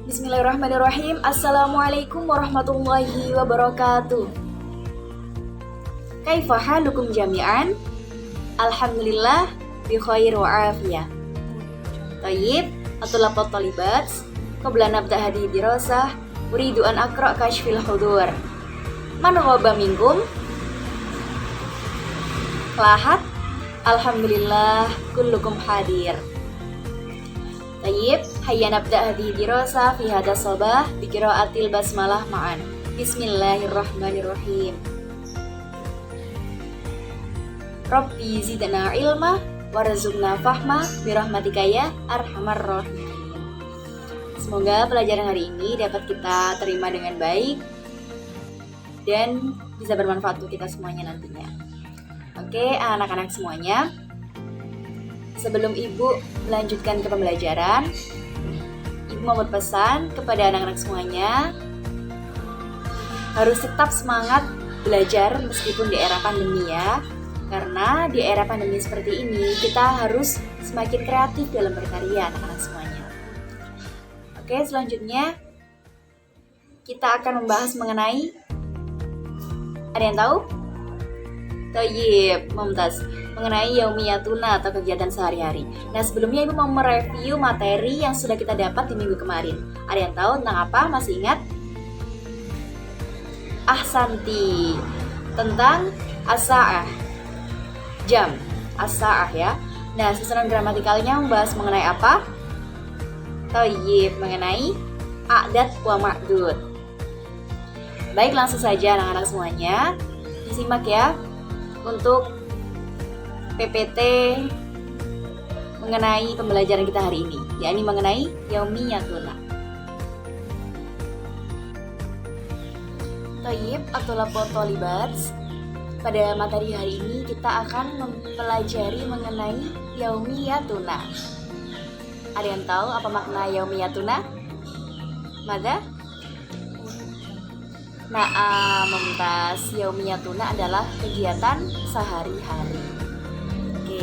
Bismillahirrahmanirrahim. Assalamualaikum warahmatullahi wabarakatuh. Kaifa halukum jami'an? Alhamdulillah bi khair wa afiyah. Tayyib, atulaqat talibat, qabla nabda hadi dirasah, uridu an aqra kashfil hudur. Man ghaba minkum? Lahat? Alhamdulillah kullukum hadir. Tayyib, hayya nabda hadi dirasah fi hada sabah bi qiraatil basmalah ma'an. Bismillahirrahmanirrahim. Rabbi zidna ilma warzuqna fahma birahmatika ya arhamar rahimin. Semoga pelajaran hari ini dapat kita terima dengan baik dan bisa bermanfaat untuk kita semuanya nantinya. Oke, anak-anak semuanya, sebelum Ibu melanjutkan ke pembelajaran, Ibu mau berpesan kepada anak-anak semuanya harus tetap semangat belajar meskipun di era pandemi ya. Karena di era pandemi seperti ini, kita harus semakin kreatif dalam berkarya anak-anak semuanya. Oke, selanjutnya kita akan membahas mengenai, ada yang tahu? Thayyib, Mumtaz, mengenai yaumiyatuna atau kegiatan sehari-hari. Nah, sebelumnya Ibu mau mereview materi yang sudah kita dapat di minggu kemarin. Ada yang tahu tentang apa? Masih ingat? Ahsanti, tentang as-sa'ah, jam, as-sa'ah ya. Nah, susunan gramatikalnya membahas mengenai apa? Thayyib, mengenai a'dad wa ma'dud. Baik, langsung saja anak-anak semuanya disimak ya untuk PPT mengenai pembelajaran kita hari ini, yakni mengenai yaumiyatuna. Thayyib atau lapotolibat. Pada materi hari ini kita akan mempelajari mengenai yaumiyatuna. Ada yang tahu apa makna yaumiyatuna? Mada? Nah, Mumtaz, yaumiyatuna adalah kegiatan sehari-hari. Oke,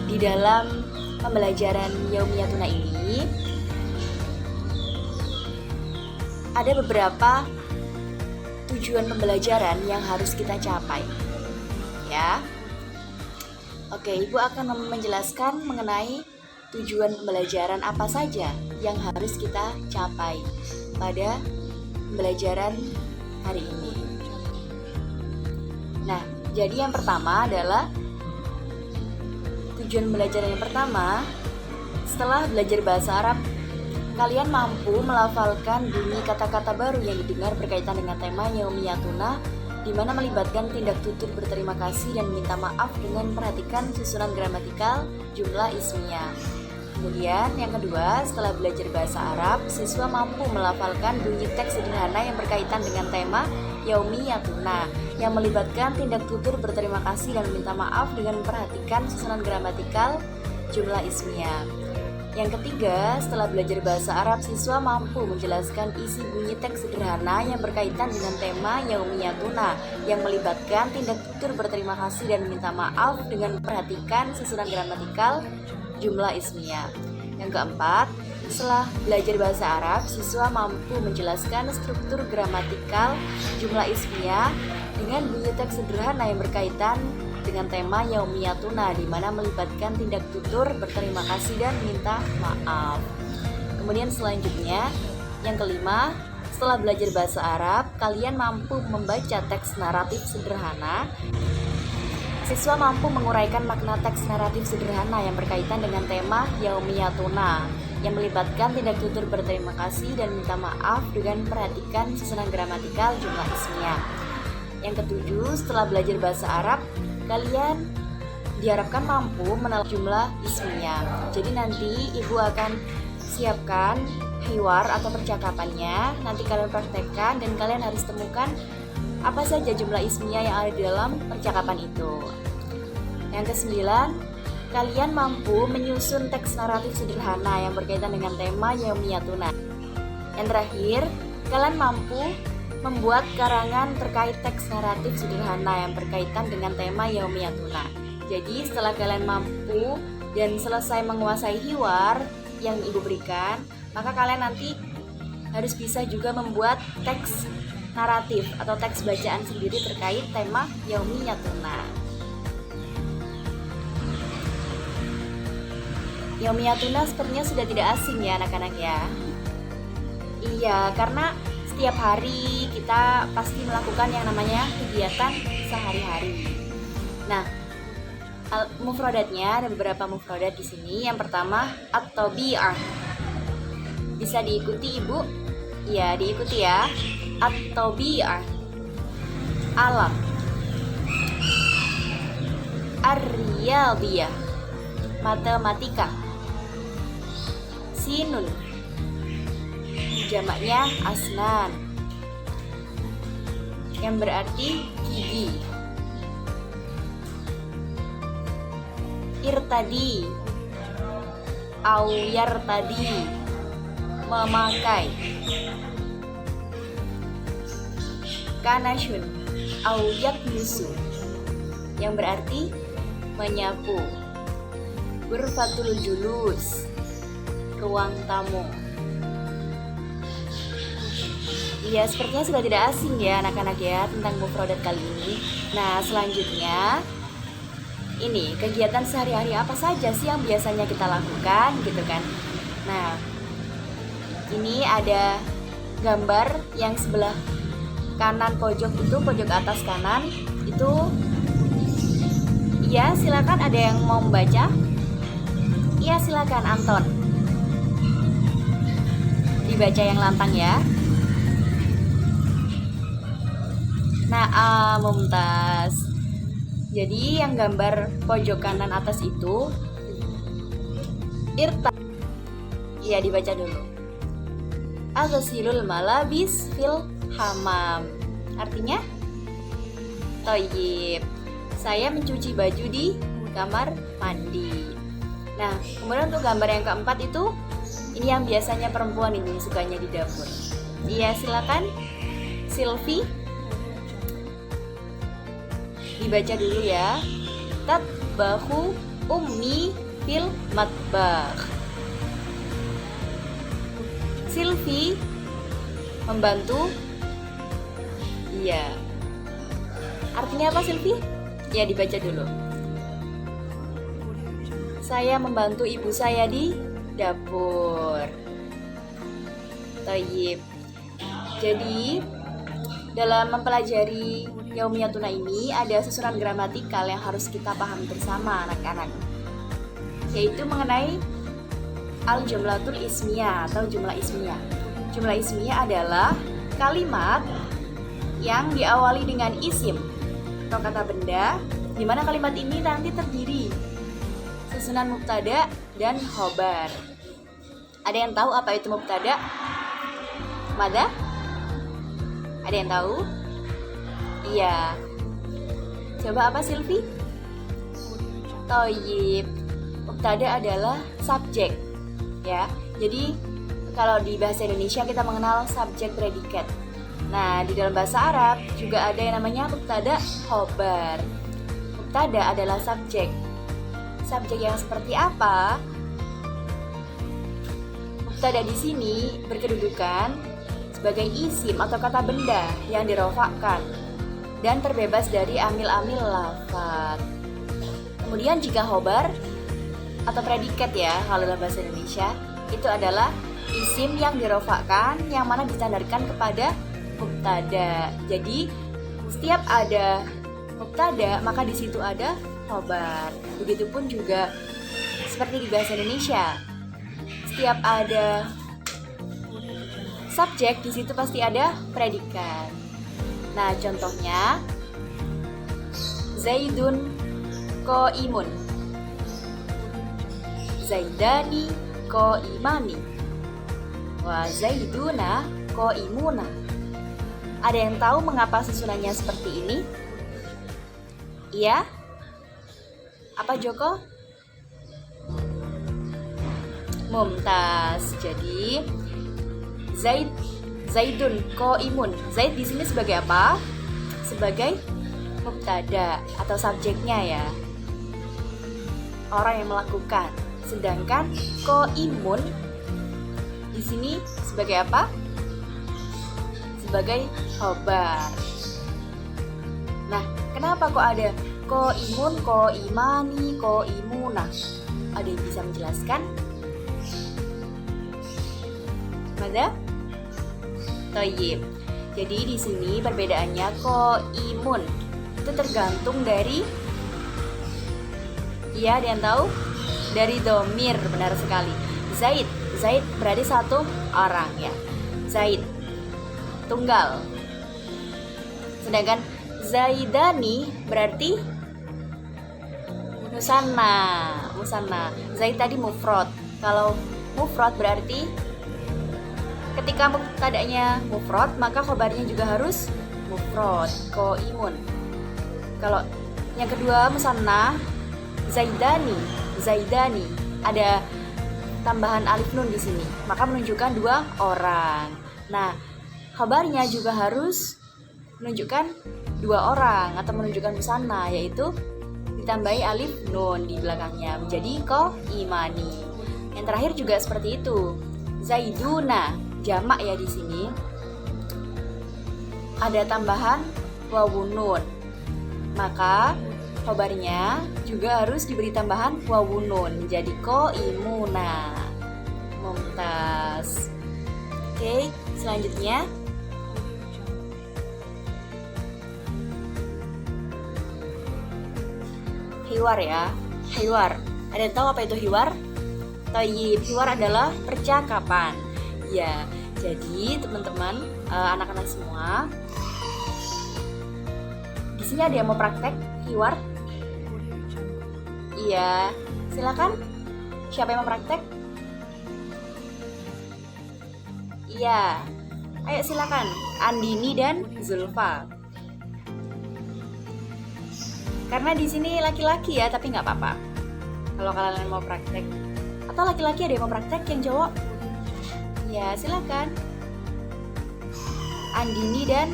di dalam pembelajaran yaumiyatuna ini ada beberapa tujuan pembelajaran yang harus kita capai ya. Oke, Ibu akan menjelaskan mengenai tujuan pembelajaran apa saja yang harus kita capai pada pembelajaran hari ini. Nah, jadi yang pertama adalah tujuan pembelajaran yang pertama, setelah belajar bahasa Arab, kalian mampu melafalkan bunyi kata-kata baru yang didengar berkaitan dengan tema yaumiyatuna, di mana melibatkan tindak tutur berterima kasih dan minta maaf dengan perhatikan susunan gramatikal jumlah ismiyah. Kemudian yang kedua, setelah belajar bahasa Arab, siswa mampu melafalkan bunyi teks sederhana yang berkaitan dengan tema yaumiyatuna, yang melibatkan tindak tutur berterima kasih dan minta maaf dengan memperhatikan susunan gramatikal jumlah ismiyah. Yang ketiga, setelah belajar bahasa Arab, siswa mampu menjelaskan isi bunyi teks sederhana yang berkaitan dengan tema yaumiyatuna, yang melibatkan tindak tutur berterima kasih dan minta maaf dengan memperhatikan susunan gramatikal jumlah ismiyah. Yang keempat, setelah belajar bahasa Arab, siswa mampu menjelaskan struktur gramatikal jumlah ismiyah dengan bunyi teks sederhana yang berkaitan dengan tema yaumiyatuna, di mana melibatkan tindak tutur berterima kasih dan minta maaf. Kemudian selanjutnya, yang kelima, setelah belajar bahasa Arab, kalian mampu membaca teks naratif sederhana. Siswa mampu menguraikan makna teks naratif sederhana yang berkaitan dengan tema yaumiyatuna, yang melibatkan tindak tutur berterima kasih dan minta maaf dengan perhatikan susunan gramatikal jumlah ismiyah. Yang ketujuh, setelah belajar bahasa Arab, kalian diharapkan mampu mengenal jumlah ismiyah. Jadi nanti Ibu akan siapkan hiwar atau percakapannya. Nanti kalian praktekkan dan kalian harus temukan apa saja jumlah ismiyah yang ada di dalam percakapan itu. Yang kesembilan, kalian mampu menyusun teks naratif sederhana yang berkaitan dengan tema yaumiyatuna. Yang terakhir, kalian mampu membuat karangan terkait teks naratif sederhana yang berkaitan dengan tema yaumiyatuna. Jadi setelah kalian mampu dan selesai menguasai hiwar yang Ibu berikan, maka kalian nanti harus bisa juga membuat teks naratif atau teks bacaan sendiri terkait tema Yaumiyatuna. Yaumiyatuna sepertinya sudah tidak asing ya anak-anak ya. Iya, karena setiap hari kita pasti melakukan yang namanya kegiatan sehari-hari. Nah, mufradatnya ada beberapa mufradat di sini. Yang pertama at-tabi'ah. Bisa diikuti Ibu? Iya, diikuti ya. At-tabi'ah, alam. Ar-riyadiyah, matematika. Sinun, jamaknya asnan, yang berarti gigi. Irtadi, au yartadi, memakai. Kanasyun, au yaknisu, yang berarti menyapu. Ghurfatul julus, ruang tamu. Iya, sepertinya sudah tidak asing ya anak-anak ya tentang mufradat kali ini. Nah, selanjutnya ini kegiatan sehari-hari apa saja sih yang biasanya kita lakukan gitu kan. Nah, ini ada gambar yang sebelah kanan pojok itu, pojok atas kanan itu. Iya, silakan, ada yang mau membaca? Iya, silakan Anton. Dibaca yang lantang ya. Nah, Mumtaz. Jadi yang gambar pojok kanan atas itu irta. Iya, dibaca dulu. Aghasilul malabis fil hamam. Artinya Toyib, saya mencuci baju di kamar mandi. Nah, kemudian untuk gambar yang keempat itu, ini yang biasanya perempuan ini sukanya di dapur. Iya, silakan Silvi, dibaca dulu ya. Tatbahu ummi fil matbakh. Silvi membantu. Iya. Artinya apa Silvi? Ya, dibaca dulu. Saya membantu ibu saya di dapur. Tayyib. Jadi dalam mempelajari Yaumiyatuna ini ada susunan gramatikal yang harus kita pahami bersama anak-anak, yaitu mengenai al-jumlatul ismiyah atau jumlah ismiyah. Jumlah ismiyah adalah kalimat yang diawali dengan isim atau kata benda, di mana kalimat ini nanti terdiri susunan mubtada dan khobar. Ada yang tahu apa itu mubtada? Mada? Ada yang tahu? Iya. Coba apa Silvi? Toyib. Mubtada adalah subjek, ya. Jadi kalau di bahasa Indonesia kita mengenal subjek predikat. Nah, di dalam bahasa Arab juga ada yang namanya mubtada khobar. Mubtada adalah subjek. Subjek yang seperti apa? Mubtada di sini berkedudukan sebagai isim atau kata benda yang dirofakkan dan terbebas dari amil-amil lafaz. Kemudian jika khobar atau predikat ya, kalau dalam bahasa Indonesia itu adalah isim yang dirofakkan yang mana disandarkan kepada mubtada. Jadi setiap ada mubtada maka di situ ada khobar. Begitupun juga seperti di bahasa Indonesia, setiap ada subjek di situ pasti ada predikat. Nah, contohnya Zaidun qaimun, Zaidani qaimani, wa Zaiduna qaimuna. Ada yang tahu mengapa susunannya seperti ini? Iya? Apa Joko? Mumtaz. Jadi Zaidun qaimun. Zaid di sini sebagai apa? Sebagai mubtada atau subjeknya ya. Orang yang melakukan. Sedangkan qaimun di sini sebagai apa? sebagai khobar. Nah, kenapa kok ada ko imun, ko imani, ko imuna? Ada yang bisa menjelaskan? Mada? Toyib. Jadi di sini perbedaannya ko imun itu tergantung dari, iya, ada yang tahu? Dari domir, benar sekali. Zaid, Zaid berarti satu orang ya. Zaid tunggal. Sedangkan Zaidani berarti musanna, musanna. Zaid tadi mufrad. Kalau mufrad berarti ketika mubtada'nya mufrad, maka khobarnya juga harus mufrad, qaimun. Kalau yang kedua musanna, Zaidani, Zaidani, ada tambahan alif nun di sini, maka menunjukkan dua orang. Nah, khobarnya juga harus menunjukkan dua orang atau menunjukkan musanna, yaitu ditambahi alif nun di belakangnya menjadi qaimani. Yang terakhir juga seperti itu. Zaiduna jamak ya, di sini ada tambahan wawun nun, maka khobarnya juga harus diberi tambahan wawun nun menjadi qaimuna. Mumtaz. Oke, selanjutnya hiwar ya. Hiwar, ada yang tahu apa itu hiwar? Thayyib, hiwar adalah percakapan. Ya, jadi teman-teman, anak-anak semua, di sini ada yang mau praktek hiwar? Iya, silakan. Siapa yang mau praktek? Iya, ayo silakan. Andini dan Zulfa. Karena di sini laki-laki ya, tapi nggak apa-apa kalau kalian mau praktek. Atau laki-laki ada yang mau praktek yang cowok? Ya, silakan. Andini dan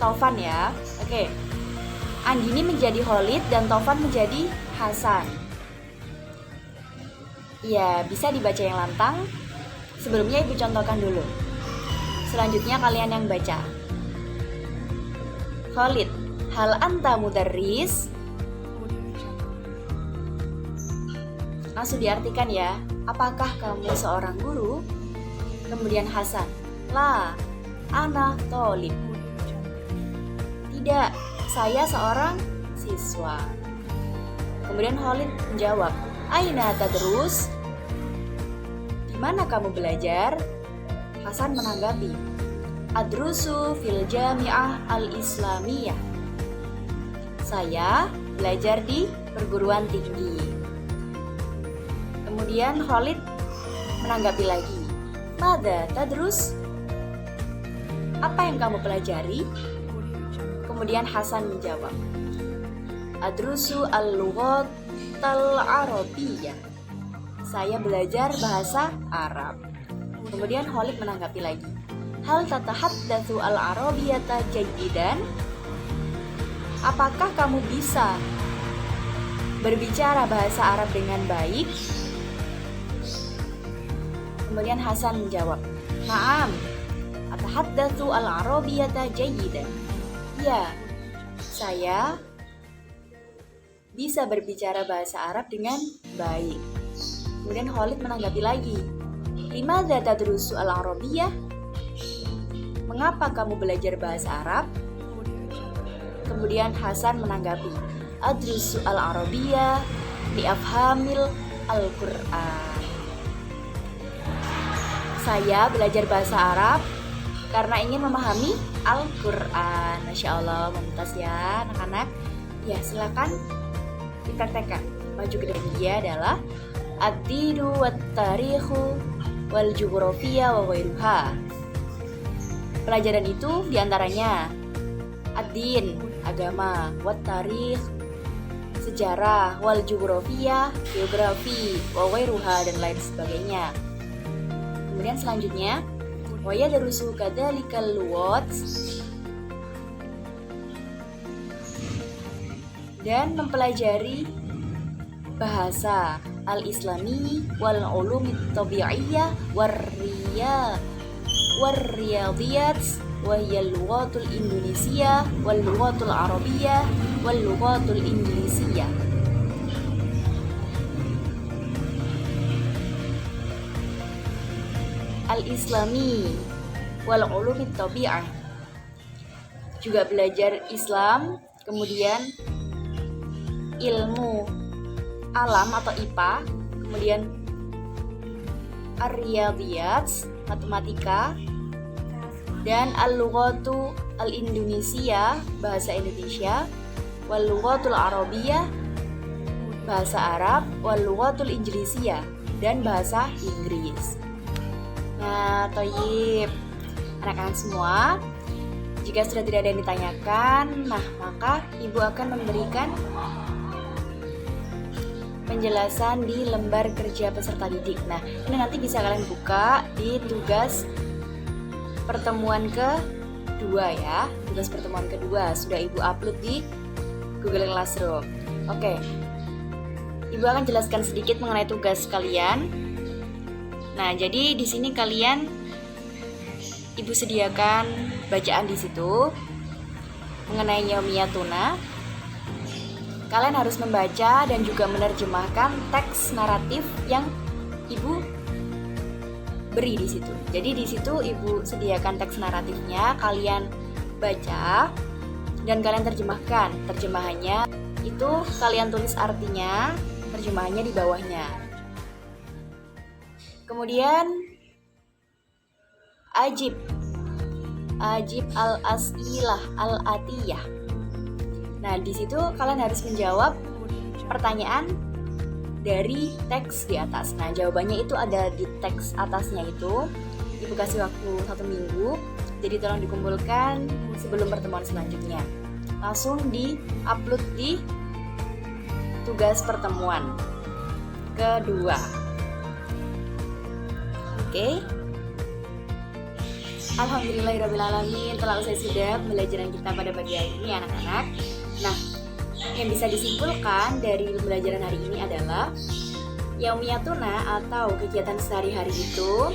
Taufan ya. Oke. Andini menjadi Khalid dan Taufan menjadi Hasan. Ya, bisa dibaca yang lantang. Sebelumnya Ibu contohkan dulu. Selanjutnya kalian yang baca. Khalid, hal anta mudarris? Langsung diartikan ya. Apakah kamu seorang guru? Kemudian Hasan, la, ana tolib. Tidak, saya seorang siswa. Kemudian Khalid menjawab, aina tadrus? Di mana kamu belajar? Hasan menanggapi, adrusu fil jami'ah al-islamiyah. Saya belajar di perguruan tinggi. Kemudian Khalid menanggapi lagi, mada tadrus? Apa yang kamu pelajari? Kemudian Hasan menjawab, adrusu al-lughat al-arabiyyah. Saya belajar bahasa Arab. Kemudian Khalid menanggapi lagi, hal tatahaddatsu al-arabiyyata jayyidan? Apakah kamu bisa berbicara bahasa Arab dengan baik? Kemudian Hasan menjawab, na'am, atahaddatsu al-arabiyyata jayyidan. Ya, saya bisa berbicara bahasa Arab dengan baik. Kemudian Khalid menanggapi lagi, limadza tadrusu al-arabiyyah? Mengapa kamu belajar bahasa Arab? Kemudian Hasan menanggapi, adrusu al-arabiyyah li afhamil al-Qur'an. Saya belajar bahasa Arab karena ingin memahami Al-Quran. Masya Allah, mumtaz ya anak-anak. Ya, silakan dipraktekkan. Maju ke depan. Dia adalah ad-dinu wat-tarikhu wal jughrafiya wa ghairuha. Pelajaran itu diantaranya ad-din, agama, wat-tarikh, sejarah, wal jughrafiya, geografi, wa ghairuha, dan lain sebagainya. Kemudian selanjutnya, wa yadrusu kadzalikal lughat, dan mempelajari bahasa al-islami wal ulumit tabi'iyyah war riyadiyat wa hiya al-lughatul Indonesia wal lughatul Arabiyyah wal lughatul Inggrisiyah. Al-Islami wal ulumit tabi'ah. Juga belajar Islam, kemudian ilmu alam atau IPA, kemudian ar-riyadiyat, matematika, dan al-lughatu al-Indonesia, bahasa Indonesia, wal lughatul Arabiyyah, bahasa Arab, wal lughatul Inggrisiyah, dan bahasa Inggris. Nah, toyib, anak-anak semua, jika sudah tidak ada yang ditanyakan, maka ibu akan memberikan penjelasan di lembar kerja peserta didik. Nah, ini nanti bisa kalian buka di tugas pertemuan kedua ya. Tugas pertemuan kedua sudah ibu upload di Google Classroom. Oke, ibu akan jelaskan sedikit mengenai tugas kalian. Nah, jadi di sini kalian ibu sediakan bacaan di situ mengenai Yaumiyatuna. Kalian harus membaca dan juga menerjemahkan teks naratif yang ibu beri di situ. Jadi di situ ibu sediakan teks naratifnya, kalian baca dan kalian terjemahkan. Terjemahannya itu kalian tulis artinya, terjemahannya di bawahnya. Kemudian ajib al-as'ilah al-atiyah. Nah, di situ kalian harus menjawab pertanyaan dari teks di atas. Nah, jawabannya itu ada di teks atasnya itu. Ibu kasih waktu 1 minggu. Jadi tolong dikumpulkan sebelum pertemuan selanjutnya. Langsung di-upload di tugas pertemuan kedua. Oke. Alhamdulillahirrabbilalamin, telah usai sudah pembelajaran kita pada pagi hari ini anak-anak. Nah, yang bisa disimpulkan dari pembelajaran hari ini adalah Yaumiyatuna atau kegiatan sehari-hari itu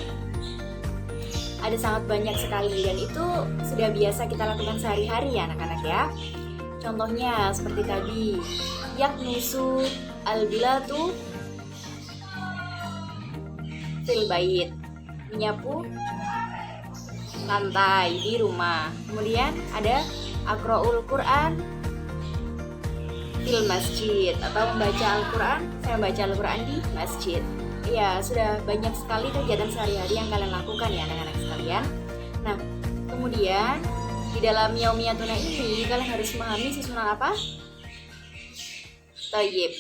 ada sangat banyak sekali dan itu sudah biasa kita lakukan sehari-hari ya anak-anak ya. Contohnya seperti tadi, yaknusu al-bilatu fil bait, menyapu lantai di rumah. Kemudian ada aqra'ul Quran fil masjid, atau membaca Al-Quran, saya membaca Al-Quran di masjid. Ya, sudah banyak sekali kegiatan sehari-hari yang kalian lakukan ya anak-anak sekalian. Nah, kemudian di dalam Yaumiyatuna ini kalian harus memahami susunan apa? Thayyib.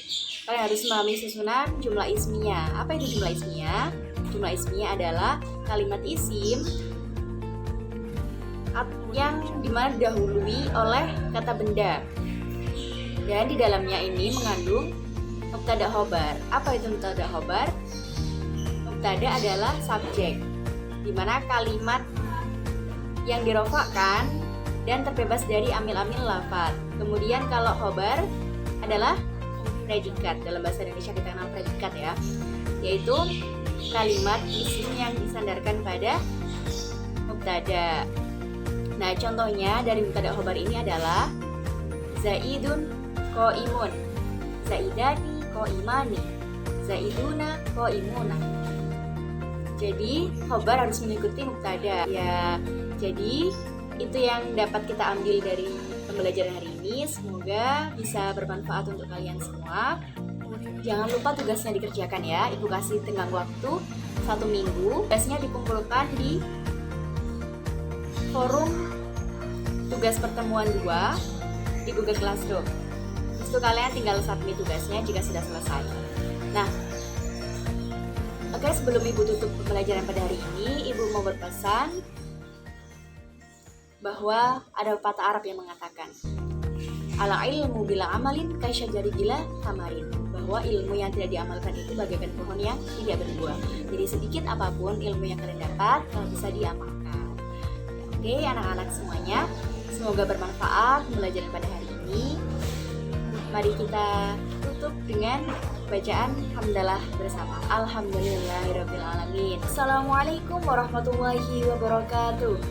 Kalian harus memahami susunan jumlah ismiyah. Apa itu jumlah ismiyah? Jumlah ismiyah adalah kalimat isim yang dimana didahului oleh kata benda. Dan di dalamnya ini mengandung mubtada khobar. Apa itu mubtada khobar? Mubtada adalah subjek, dimana kalimat yang dirofakkan dan terbebas dari amil-amil lafaz. Kemudian kalau khobar adalah predikat. Dalam bahasa Indonesia kita kenal predikat ya, yaitu kalimat isim yang disandarkan pada mubtada. Nah, contohnya dari mubtada khobar ini adalah Zaidun qaimun, Zaidani qaimani, Zaiduna qaimuna. Jadi khobar harus mengikuti mubtada ya. Jadi itu yang dapat kita ambil dari pembelajaran hari ini. Semoga bisa bermanfaat untuk kalian semua. Jangan lupa tugasnya dikerjakan ya. Ibu kasih tenggang waktu 1 minggu. Tugasnya dikumpulkan di forum tugas pertemuan 2 di Google Classroom. Itu kalian tinggal submit tugasnya jika sudah selesai. Nah, oke, sebelum ibu tutup pembelajaran pada hari ini, ibu mau berpesan bahwa ada pepatah Arab yang mengatakan ala ilmu bila amalin kasyajari bila tamarin, bahwa ilmu yang tidak diamalkan itu bagaikan pohon yang tidak berbuah. Jadi sedikit apapun ilmu yang kalian dapat kalau bisa diamalkan. Oke, anak-anak semuanya, semoga bermanfaat pembelajaran pada hari ini. Mari kita tutup dengan bacaan hamdalah bersama. Alhamdulillahirabbil alamin. Assalamualaikum warahmatullahi wabarakatuh.